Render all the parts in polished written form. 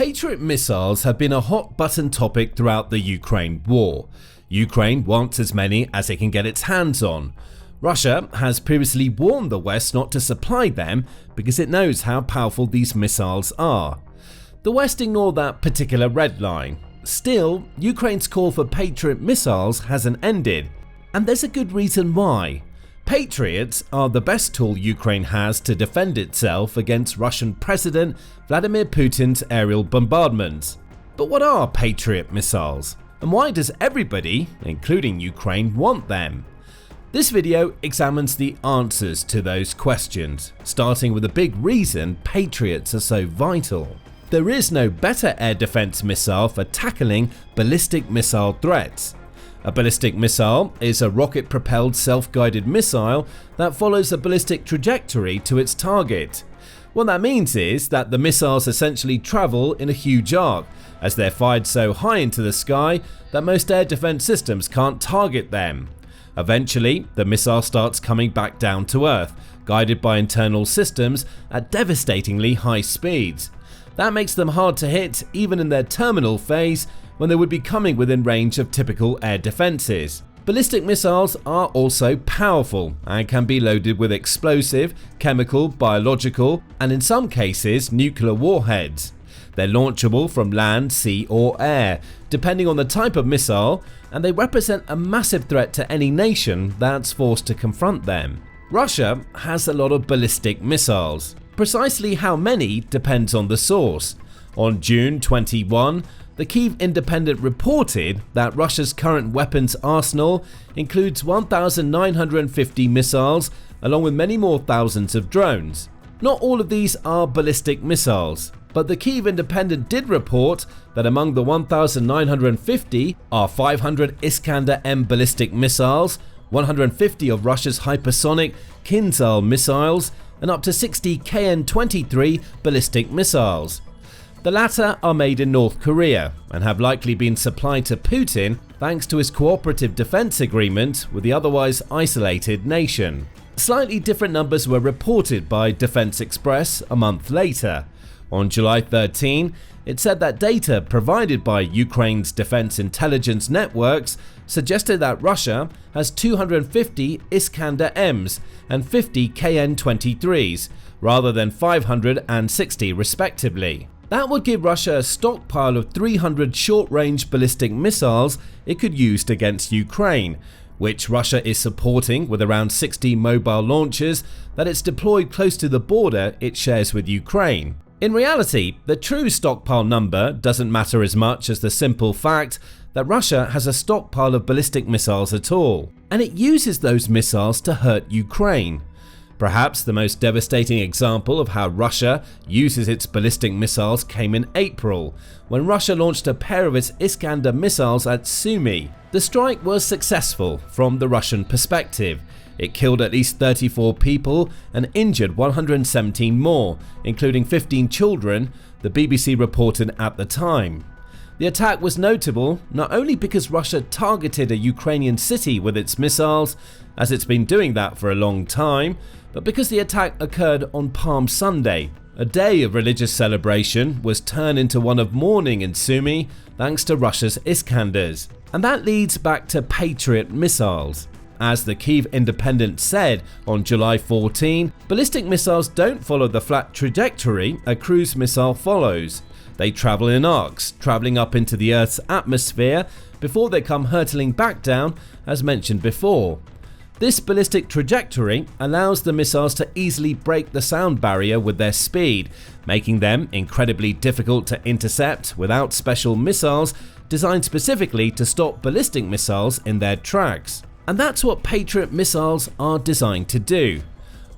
Patriot missiles have been a hot button topic throughout the Ukraine war. Ukraine wants as many as it can get its hands on. Russia has previously warned the West not to supply them because it knows how powerful these missiles are. The West ignored that particular red line. Still, Ukraine's call for Patriot missiles hasn't ended, and there's a good reason why. Patriots are the best tool Ukraine has to defend itself against Russian President Vladimir Putin's aerial bombardments. But what are Patriot missiles? And why does everybody, including Ukraine, want them? This video examines the answers to those questions, starting with the big reason Patriots are so vital. There is no better air defense missile for tackling ballistic missile threats. A ballistic missile is a rocket-propelled self-guided missile that follows a ballistic trajectory to its target. What that means is that the missiles essentially travel in a huge arc, as they're fired so high into the sky that most air defense systems can't target them. Eventually, the missile starts coming back down to Earth, guided by internal systems at devastatingly high speeds. That makes them hard to hit even in their terminal phase, when they would be coming within range of typical air defenses. Ballistic missiles are also powerful and can be loaded with explosive, chemical, biological, and in some cases nuclear warheads. They're launchable from land, sea or air, depending on the type of missile, and they represent a massive threat to any nation that's forced to confront them. Russia has a lot of ballistic missiles. Precisely how many depends on the source. On June 21, the Kyiv Independent reported that Russia's current weapons arsenal includes 1,950 missiles, along with many more thousands of drones. Not all of these are ballistic missiles, but the Kyiv Independent did report that among the 1,950 are 500 Iskander-M ballistic missiles, 150 of Russia's hypersonic Kinzhal missiles, and up to 60 KN-23 ballistic missiles. The latter are made in North Korea and have likely been supplied to Putin thanks to his cooperative defense agreement with the otherwise isolated nation. Slightly different numbers were reported by Defense Express a month later. On July 13, it said that data provided by Ukraine's defense intelligence networks suggested that Russia has 250 Iskander-Ms and 50 KN-23s, rather than 560 respectively. That would give Russia a stockpile of 300 short-range ballistic missiles it could use against Ukraine, which Russia is supporting with around 60 mobile launchers that it's deployed close to the border it shares with Ukraine. In reality, the true stockpile number doesn't matter as much as the simple fact that Russia has a stockpile of ballistic missiles at all, and it uses those missiles to hurt Ukraine. Perhaps the most devastating example of how Russia uses its ballistic missiles came in April, when Russia launched a pair of its Iskander missiles at FUMES. The strike was successful from the Russian perspective. It killed at least 34 people and injured 117 more, including 15 children, the BBC reported at the time. The attack was notable not only because Russia targeted a Ukrainian city with its missiles, as it's been doing that for a long time, but because the attack occurred on Palm Sunday. A day of religious celebration was turned into one of mourning in FUMES thanks to Russia's Iskanders. And that leads back to Patriot missiles. As the Kyiv Independent said on July 14, ballistic missiles don't follow the flat trajectory a cruise missile follows. They travel in arcs, traveling up into the Earth's atmosphere before they come hurtling back down, as mentioned before. This ballistic trajectory allows the missiles to easily break the sound barrier with their speed, making them incredibly difficult to intercept without special missiles designed specifically to stop ballistic missiles in their tracks. And that's what Patriot missiles are designed to do.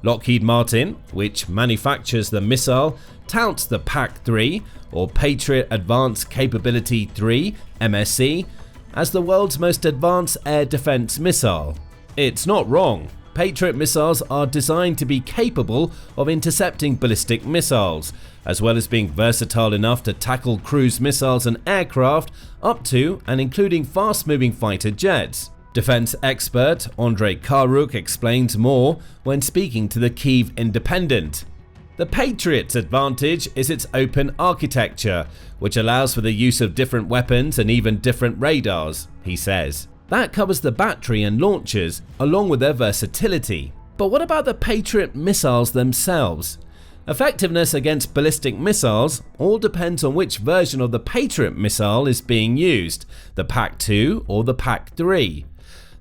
Lockheed Martin, which manufactures the missile, touts the PAC-3 or Patriot Advanced Capability 3 (MSE) as the world's most advanced air defense missile. It's not wrong. Patriot missiles are designed to be capable of intercepting ballistic missiles, as well as being versatile enough to tackle cruise missiles and aircraft up to and including fast-moving fighter jets. Defense expert Andrei Karuk explains more when speaking to the Kyiv Independent. The Patriot's advantage is its open architecture, which allows for the use of different weapons and even different radars, he says. That covers the battery and launchers, along with their versatility. But what about the Patriot missiles themselves? Effectiveness against ballistic missiles all depends on which version of the Patriot missile is being used, the PAC-2 or the PAC-3.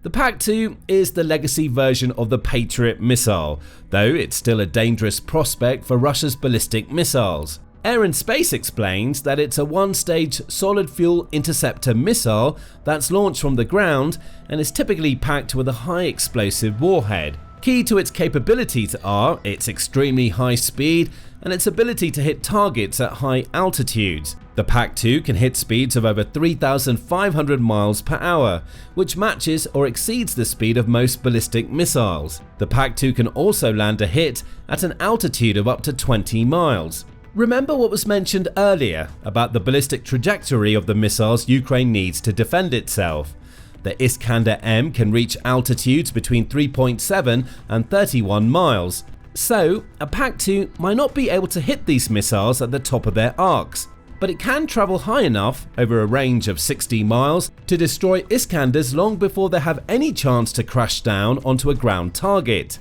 The PAC-2 is the legacy version of the Patriot missile, though it's still a dangerous prospect for Russia's ballistic missiles. Air and Space explains that it's a one-stage solid-fuel interceptor missile that's launched from the ground and is typically packed with a high-explosive warhead. Key to its capabilities are its extremely high speed and its ability to hit targets at high altitudes. The PAC-2 can hit speeds of over 3,500 miles per hour, which matches or exceeds the speed of most ballistic missiles. The PAC-2 can also land a hit at an altitude of up to 20 miles. Remember what was mentioned earlier about the ballistic trajectory of the missiles Ukraine needs to defend itself. The Iskander-M can reach altitudes between 3.7 and 31 miles. So, a PAC-2 might not be able to hit these missiles at the top of their arcs, but it can travel high enough, over a range of 60 miles, to destroy Iskanders long before they have any chance to crash down onto a ground target.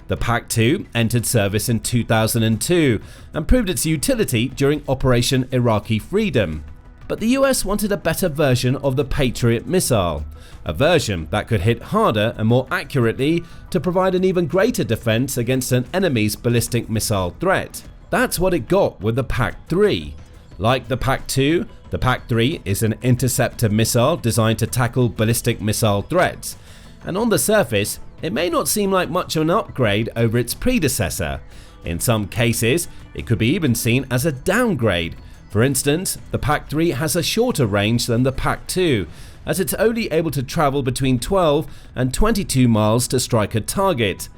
The PAC-2 entered service in 2002 and proved its utility during Operation Iraqi Freedom. But the US wanted a better version of the Patriot missile, a version that could hit harder and more accurately to provide an even greater defense against an enemy's ballistic missile threat. That's what it got with the PAC-3. Like the PAC-2, the PAC-3 is an interceptor missile designed to tackle ballistic missile threats, and on the surface, it may not seem like much of an upgrade over its predecessor. In some cases, it could be even seen as a downgrade. For instance, the PAC-3 has a shorter range than the PAC-2, as it's only able to travel between 12 and 22 miles to strike a target.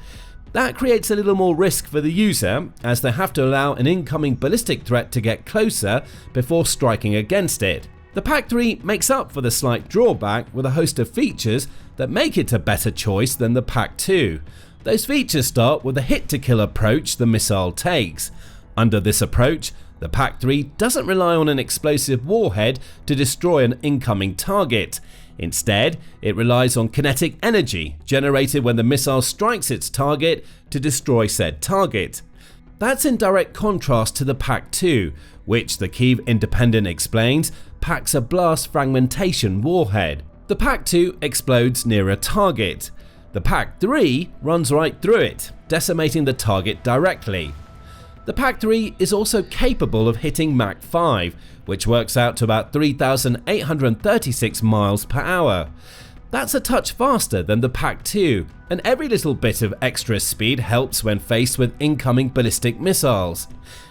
That creates a little more risk for the user, as they have to allow an incoming ballistic threat to get closer before striking against it. The PAC-3 makes up for the slight drawback with a host of features that make it a better choice than the PAC-2. Those features start with the hit-to-kill approach the missile takes. Under this approach, the PAC-3 doesn't rely on an explosive warhead to destroy an incoming target. Instead, it relies on kinetic energy generated when the missile strikes its target to destroy said target. That's in direct contrast to the PAC-2, which the Kyiv Independent explains packs a blast fragmentation warhead. The PAC-2 explodes near a target. The PAC-3 runs right through it, decimating the target directly. The PAC-3 is also capable of hitting Mach 5, which works out to about 3,836 miles per hour. That's a touch faster than the PAC-2, and every little bit of extra speed helps when faced with incoming ballistic missiles.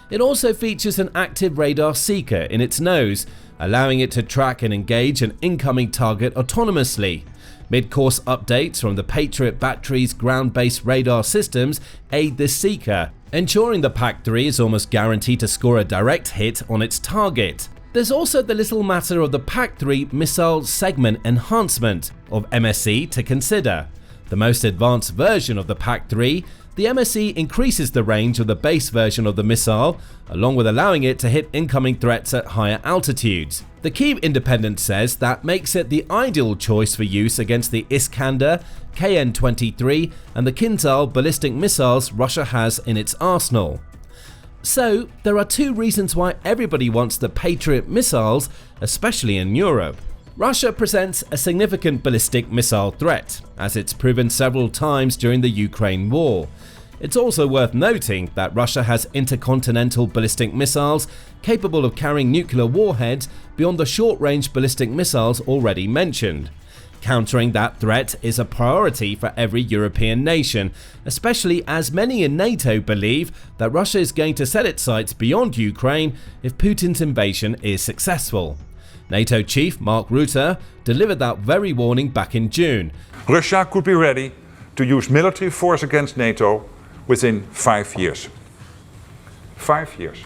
It also features an active radar seeker in its nose, allowing it to track and engage an incoming target autonomously. Mid-course updates from the Patriot battery's ground-based radar systems aid this seeker, ensuring the PAC-3 is almost guaranteed to score a direct hit on its target. There's also the little matter of the PAC-3 missile segment enhancement, of MSE, to consider. The most advanced version of the PAC-3, the MSE increases the range of the base version of the missile, along with allowing it to hit incoming threats at higher altitudes. The Kyiv Independent says that makes it the ideal choice for use against the Iskander, KN-23 and the Kinzhal ballistic missiles Russia has in its arsenal. So, there are two reasons why everybody wants the Patriot missiles, especially in Europe. Russia presents a significant ballistic missile threat, as it's proven several times during the Ukraine war. It's also worth noting that Russia has intercontinental ballistic missiles capable of carrying nuclear warheads beyond the short-range ballistic missiles already mentioned. Countering that threat is a priority for every European nation, especially as many in NATO believe that Russia is going to set its sights beyond Ukraine if Putin's invasion is successful. NATO chief Mark Rutte delivered that very warning back in June. Russia could be ready to use military force against NATO within 5 years. 5 years.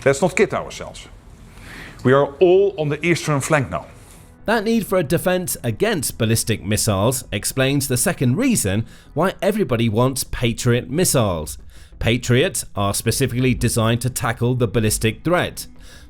Let's not kid ourselves. We are all on the eastern flank now. That need for a defense against ballistic missiles explains the second reason why everybody wants Patriot missiles. Patriot are specifically designed to tackle the ballistic threat.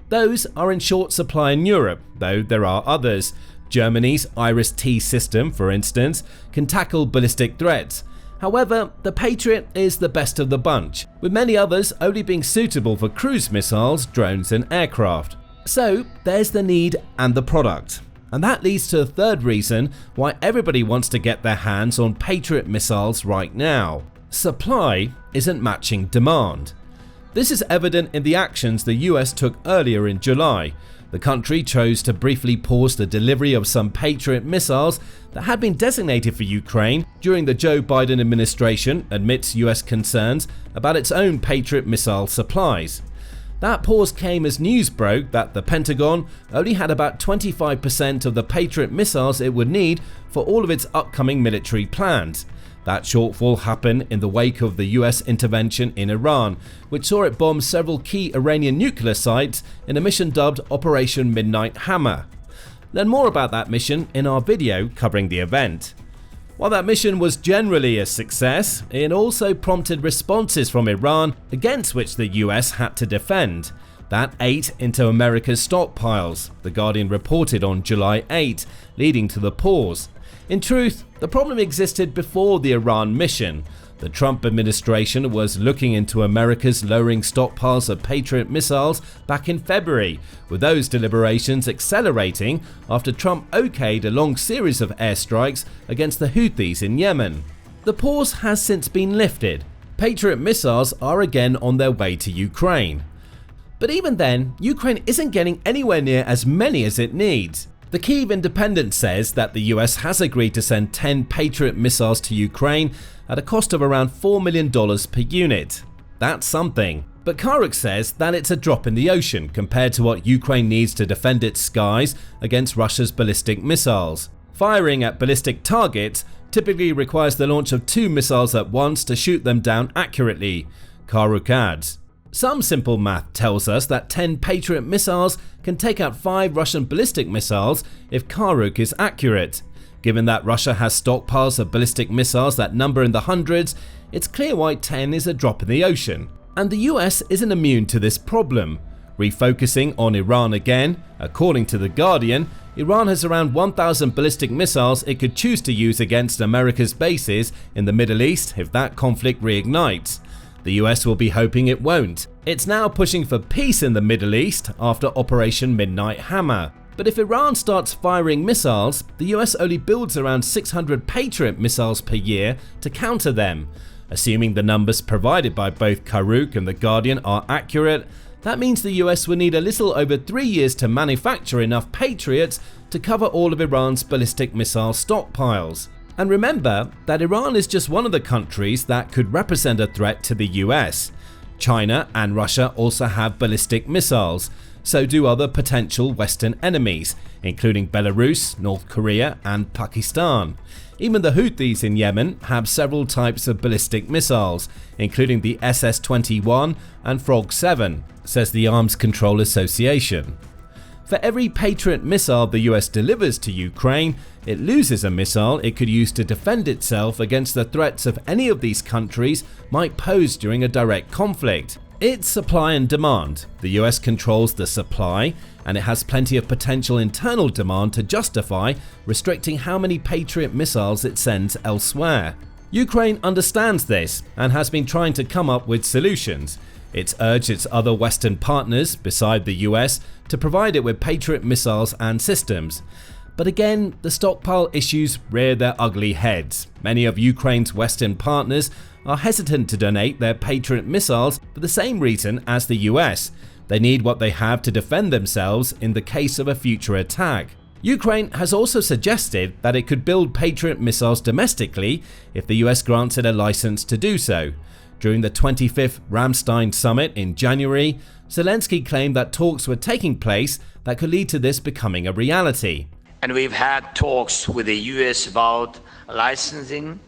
Those are in short supply in Europe, though there are others. Germany's Iris-T system, for instance, can tackle ballistic threats. However, the Patriot is the best of the bunch, with many others only being suitable for cruise missiles, drones and aircraft. So there's the need and the product. And that leads to a third reason why everybody wants to get their hands on Patriot missiles right now. Supply isn't matching demand. This is evident in the actions the US took earlier in July. The country chose to briefly pause the delivery of some Patriot missiles that had been designated for Ukraine during the Joe Biden administration amidst US concerns about its own Patriot missile supplies. That pause came as news broke that the Pentagon only had about 25% of the Patriot missiles it would need for all of its upcoming military plans. That shortfall happened in the wake of the US intervention in Iran, which saw it bomb several key Iranian nuclear sites in a mission dubbed Operation Midnight Hammer. Learn more about that mission in our video covering the event. While that mission was generally a success, it also prompted responses from Iran against which the US had to defend. That ate into America's stockpiles, The Guardian reported on July 8, leading to the pause. In truth, the problem existed before the Iran mission. The Trump administration was looking into America's lowering stockpiles of Patriot missiles back in February, with those deliberations accelerating after Trump okayed a long series of airstrikes against the Houthis in Yemen. The pause has since been lifted. Patriot missiles are again on their way to Ukraine. But even then, Ukraine isn't getting anywhere near as many as it needs. The Kyiv Independent says that the US has agreed to send 10 Patriot missiles to Ukraine at a cost of around $4 million per unit. That's something. But Karuk says that it's a drop in the ocean compared to what Ukraine needs to defend its skies against Russia's ballistic missiles. Firing at ballistic targets typically requires the launch of 2 missiles at once to shoot them down accurately, Karuk adds. Some simple math tells us that 10 Patriot missiles can take out 5 Russian ballistic missiles if Karuk is accurate. Given that Russia has stockpiles of ballistic missiles that number in the hundreds, it's clear why 10 is a drop in the ocean. And the US isn't immune to this problem. Refocusing on Iran again, according to The Guardian, Iran has around 1,000 ballistic missiles it could choose to use against America's bases in the Middle East if that conflict reignites. The US will be hoping it won't. It's now pushing for peace in the Middle East after Operation Midnight Hammer. But if Iran starts firing missiles, the US only builds around 600 Patriot missiles per year to counter them. Assuming the numbers provided by both Karuk and The Guardian are accurate, that means the US will need a little over 3 years to manufacture enough Patriots to cover all of Iran's ballistic missile stockpiles. And remember that Iran is just one of the countries that could represent a threat to the US. China and Russia also have ballistic missiles, so do other potential Western enemies, including Belarus, North Korea and Pakistan. Even the Houthis in Yemen have several types of ballistic missiles, including the SS-21 and Frog 7, says the Arms Control Association. For every Patriot missile the US delivers to Ukraine, it loses a missile it could use to defend itself against the threats of any of these countries might pose during a direct conflict. It's supply and demand. The US controls the supply, and it has plenty of potential internal demand to justify restricting how many Patriot missiles it sends elsewhere. Ukraine understands this and has been trying to come up with solutions. It's urged its other Western partners, beside the US, to provide it with Patriot missiles and systems. But again, the stockpile issues rear their ugly heads. Many of Ukraine's Western partners are hesitant to donate their Patriot missiles for the same reason as the US. They need what they have to defend themselves in the case of a future attack. Ukraine has also suggested that it could build Patriot missiles domestically if the US grants it a license to do so. During the 25th Ramstein summit in January, Zelensky claimed that talks were taking place that could lead to this becoming a reality. And we've had talks with the US about licensing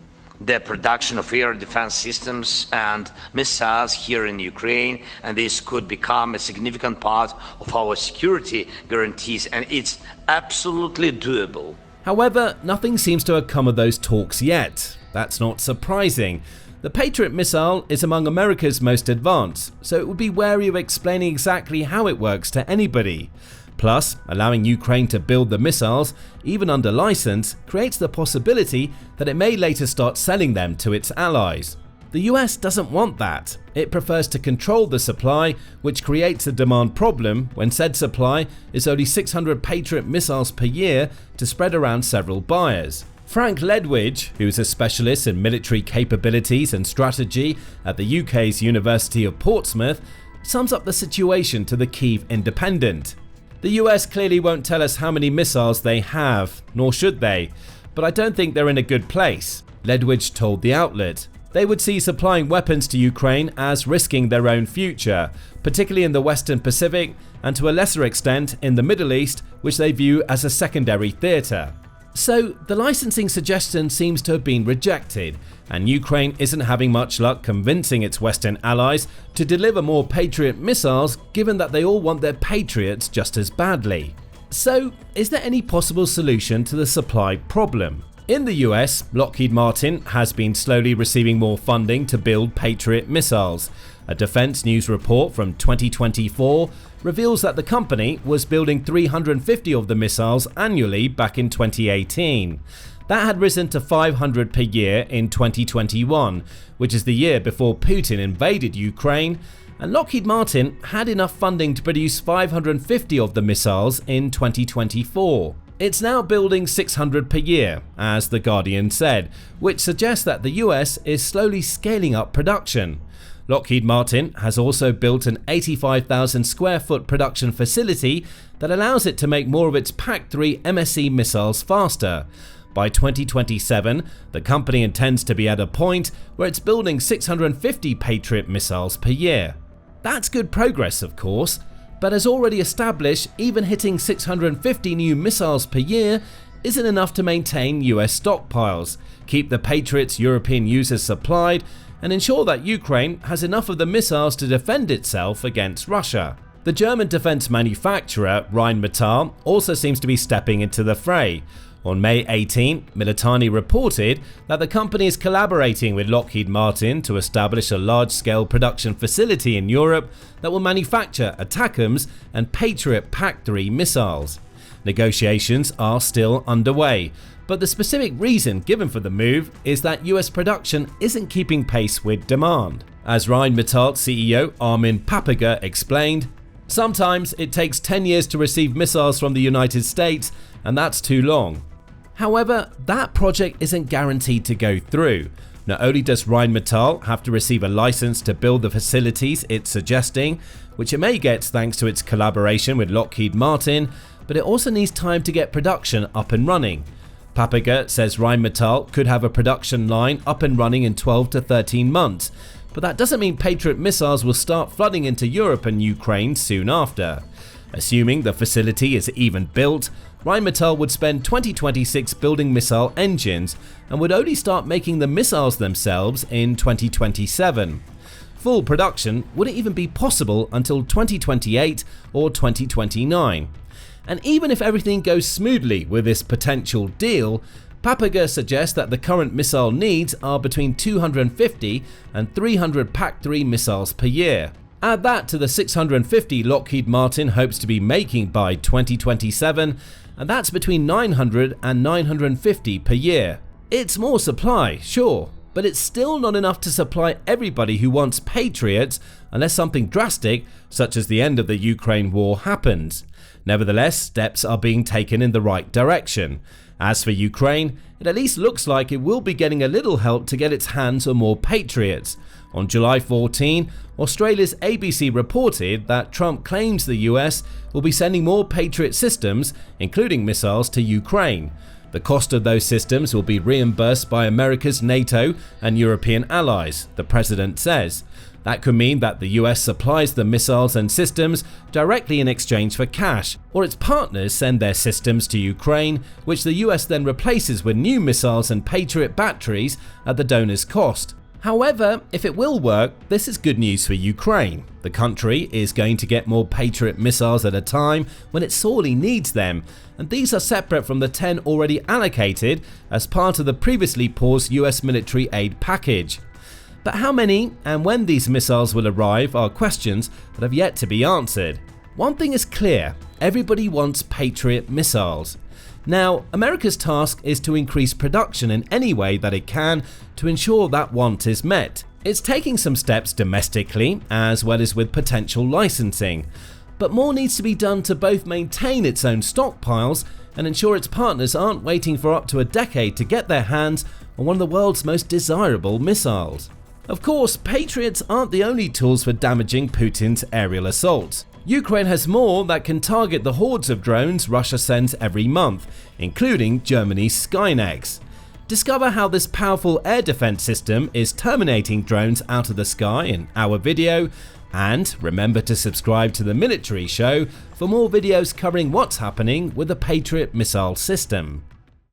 the production of air defense systems and missiles here in Ukraine, and this could become a significant part of our security guarantees, and it's absolutely doable. However, nothing seems to have come of those talks yet. That's not surprising. The Patriot missile is among America's most advanced, so it would be wary of explaining exactly how it works to anybody. Plus, allowing Ukraine to build the missiles, even under license, creates the possibility that it may later start selling them to its allies. The US doesn't want that. It prefers to control the supply, which creates a demand problem when said supply is only 600 Patriot missiles per year to spread around several buyers. Frank Ledwidge, who is a specialist in military capabilities and strategy at the UK's University of Portsmouth, sums up the situation to the Kyiv Independent. The US clearly won't tell us how many missiles they have, nor should they, but I don't think they're in a good place, Ledwidge told the outlet. They would see supplying weapons to Ukraine as risking their own future, particularly in the Western Pacific and to a lesser extent in the Middle East, which they view as a secondary theatre. So the licensing suggestion seems to have been rejected, and Ukraine isn't having much luck convincing its Western allies to deliver more Patriot missiles, given that they all want their Patriots just as badly. So is there any possible solution to the supply problem? In the US, Lockheed Martin has been slowly receiving more funding to build Patriot missiles. A Defense News report from 2024 reveals that the company was building 350 of the missiles annually back in 2018. That had risen to 500 per year in 2021, which is the year before Putin invaded Ukraine, and Lockheed Martin had enough funding to produce 550 of the missiles in 2024. It's now building 600 per year, as The Guardian said, which suggests that the US is slowly scaling up production. Lockheed Martin has also built an 85,000 square foot production facility that allows it to make more of its PAC-3 MSE missiles faster. By 2027, the company intends to be at a point where it's building 650 Patriot missiles per year. That's good progress, of course, but as already established, even hitting 650 new missiles per year isn't enough to maintain US stockpiles, keep the Patriots' European users supplied, and ensure that Ukraine has enough of the missiles to defend itself against Russia. The German defense manufacturer Rheinmetall also seems to be stepping into the fray. On May 18, Militani reported that the company is collaborating with Lockheed Martin to establish a large-scale production facility in Europe that will manufacture ATACMS and Patriot PAC-3 missiles. Negotiations are still underway, but the specific reason given for the move is that US production isn't keeping pace with demand. As Rheinmetall CEO Armin Papiger explained, "Sometimes it takes 10 years to receive missiles from the United States, and that's too long." However, that project isn't guaranteed to go through. Not only does Rheinmetall have to receive a license to build the facilities it's suggesting, which it may get thanks to its collaboration with Lockheed Martin, but it also needs time to get production up and running. Papiger says Rheinmetall could have a production line up and running in 12 to 13 months, but that doesn't mean Patriot missiles will start flooding into Europe and Ukraine soon after. Assuming the facility is even built, Rheinmetall would spend 2026 building missile engines and would only start making the missiles themselves in 2027. Full production wouldn't even be possible until 2028 or 2029. And even if everything goes smoothly with this potential deal, Papiger suggests that the current missile needs are between 250 and 300 PAC-3 missiles per year. Add that to the 650 Lockheed Martin hopes to be making by 2027, and that's between 900 and 950 per year. It's more supply, sure, but it's still not enough to supply everybody who wants Patriots unless something drastic, such as the end of the Ukraine war, happens. Nevertheless, steps are being taken in the right direction. As for Ukraine, it at least looks like it will be getting a little help to get its hands on more Patriots. On July 14, Australia's ABC reported that Trump claims the US will be sending more Patriot systems, including missiles, to Ukraine. The cost of those systems will be reimbursed by America's NATO and European allies, the president says. That could mean that the US supplies the missiles and systems directly in exchange for cash, or its partners send their systems to Ukraine, which the US then replaces with new missiles and Patriot batteries at the donor's cost. However, if it will work, this is good news for Ukraine. The country is going to get more Patriot missiles at a time when it sorely needs them, and these are separate from the 10 already allocated as part of the previously paused US military aid package. But how many and when these missiles will arrive are questions that have yet to be answered. One thing is clear, everybody wants Patriot missiles. Now, America's task is to increase production in any way that it can to ensure that want is met. It's taking some steps domestically as well as with potential licensing. But more needs to be done to both maintain its own stockpiles and ensure its partners aren't waiting for up to a decade to get their hands on one of the world's most desirable missiles. Of course, Patriots aren't the only tools for damaging Putin's aerial assaults. Ukraine has more that can target the hordes of drones Russia sends every month, including Germany's Skynex. Discover how this powerful air defense system is terminating drones out of the sky in our video, and remember to subscribe to the Military Show for more videos covering what's happening with the Patriot missile system.